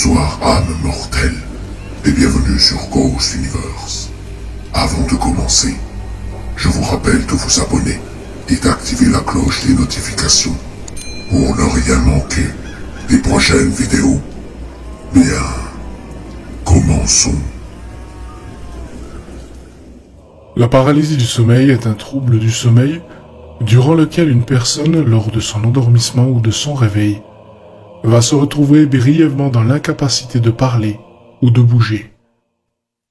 Bonsoir, âme mortelle, et bienvenue sur Ghost Universe. Avant de commencer, je vous rappelle de vous abonner et d'activer la cloche des notifications pour ne rien manquer des prochaines vidéos. Bien, commençons. La paralysie du sommeil est un trouble du sommeil durant lequel une personne, lors de son endormissement ou de son réveil, va se retrouver brièvement dans l'incapacité de parler ou de bouger.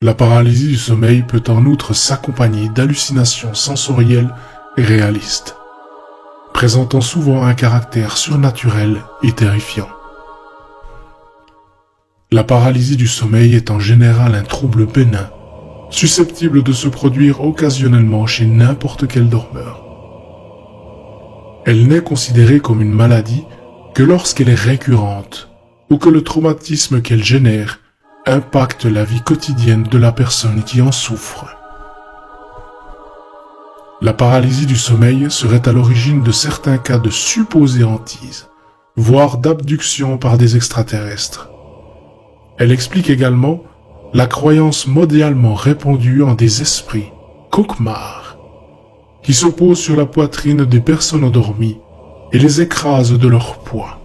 La paralysie du sommeil peut en outre s'accompagner d'hallucinations sensorielles et réalistes, présentant souvent un caractère surnaturel et terrifiant. La paralysie du sommeil est en général un trouble bénin, susceptible de se produire occasionnellement chez n'importe quel dormeur. Elle n'est considérée comme une maladie que lorsqu'elle est récurrente ou que le traumatisme qu'elle génère impacte la vie quotidienne de la personne qui en souffre. La paralysie du sommeil serait à l'origine de certains cas de supposée hantise, voire d'abduction par des extraterrestres. Elle explique également la croyance mondialement répandue en des esprits, cauchemars, qui se posent sur la poitrine des personnes endormies et les écrasent de leur poids.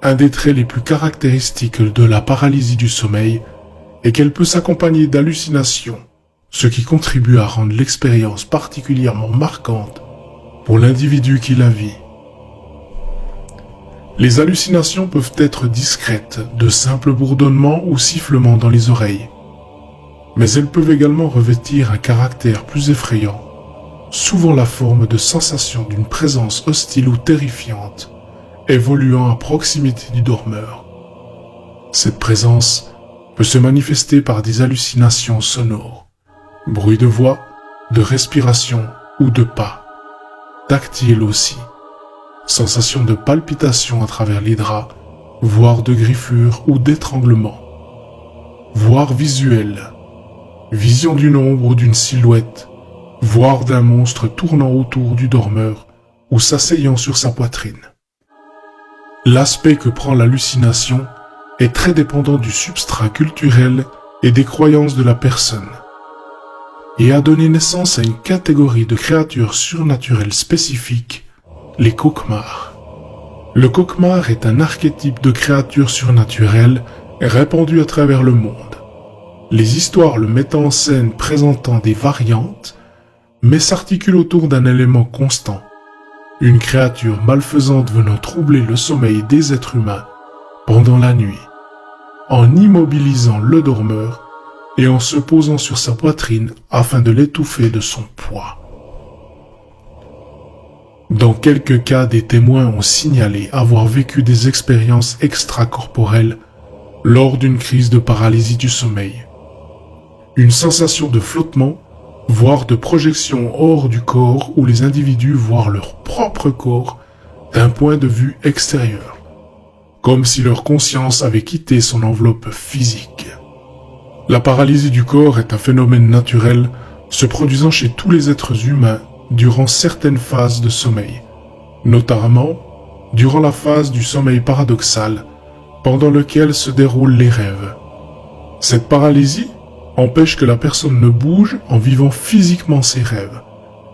Un des traits les plus caractéristiques de la paralysie du sommeil est qu'elle peut s'accompagner d'hallucinations, ce qui contribue à rendre l'expérience particulièrement marquante pour l'individu qui la vit. Les hallucinations peuvent être discrètes, de simples bourdonnements ou sifflements dans les oreilles, mais elles peuvent également revêtir un caractère plus effrayant, souvent la forme de sensation d'une présence hostile ou terrifiante, évoluant à proximité du dormeur. Cette présence peut se manifester par des hallucinations sonores, bruits de voix, de respiration ou de pas, tactiles aussi, sensation de palpitation à travers les draps, voire de griffures ou d'étranglement, voire visuel, vision d'une ombre ou d'une silhouette, voire d'un monstre tournant autour du dormeur ou s'asseyant sur sa poitrine. L'aspect que prend l'hallucination est très dépendant du substrat culturel et des croyances de la personne, et a donné naissance à une catégorie de créatures surnaturelles spécifiques, les cauchemars. Le cauchemar est un archétype de créature surnaturelle répandu à travers le monde. Les histoires le mettant en scène présentant des variantes, mais s'articulent autour d'un élément constant, une créature malfaisante venant troubler le sommeil des êtres humains pendant la nuit, en immobilisant le dormeur et en se posant sur sa poitrine afin de l'étouffer de son poids. Dans quelques cas, des témoins ont signalé avoir vécu des expériences extracorporelles lors d'une crise de paralysie du sommeil. Une sensation de flottement, voire de projection hors du corps où les individus voient leur propre corps d'un point de vue extérieur, comme si leur conscience avait quitté son enveloppe physique. La paralysie du corps est un phénomène naturel se produisant chez tous les êtres humains durant certaines phases de sommeil, notamment durant la phase du sommeil paradoxal, pendant lequel se déroulent les rêves. Cette paralysie empêche que la personne ne bouge en vivant physiquement ses rêves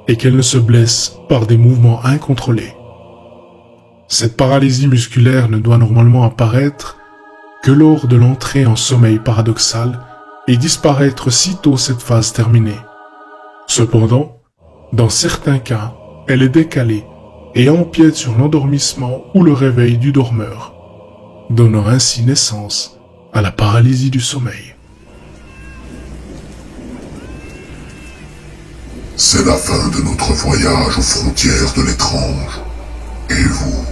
et qu'elle ne se blesse par des mouvements incontrôlés. Cette paralysie musculaire ne doit normalement apparaître que lors de l'entrée en sommeil paradoxal et disparaître sitôt cette phase terminée. Cependant, dans certains cas, elle est décalée et empiète sur l'endormissement ou le réveil du dormeur, donnant ainsi naissance à la paralysie du sommeil. C'est la fin de notre voyage aux frontières de l'étrange. Et vous,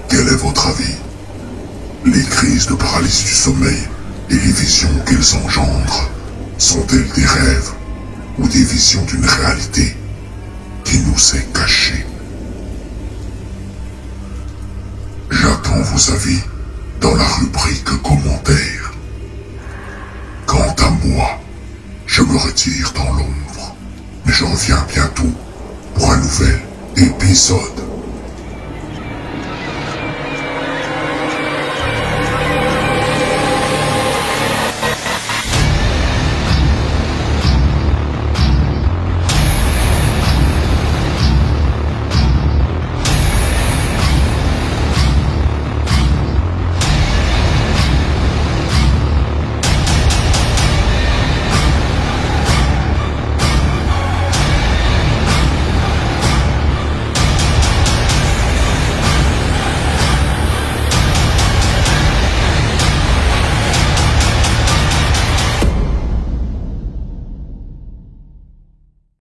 quel est votre avis? Les crises de paralysie du sommeil et les visions qu'elles engendrent sont-elles des rêves ou des visions d'une réalité qui nous est cachée? J'attends vos avis dans la rubrique commentaires. Quant à moi, je me retire dans l'ombre, mais je reviens bientôt pour un nouvel épisode.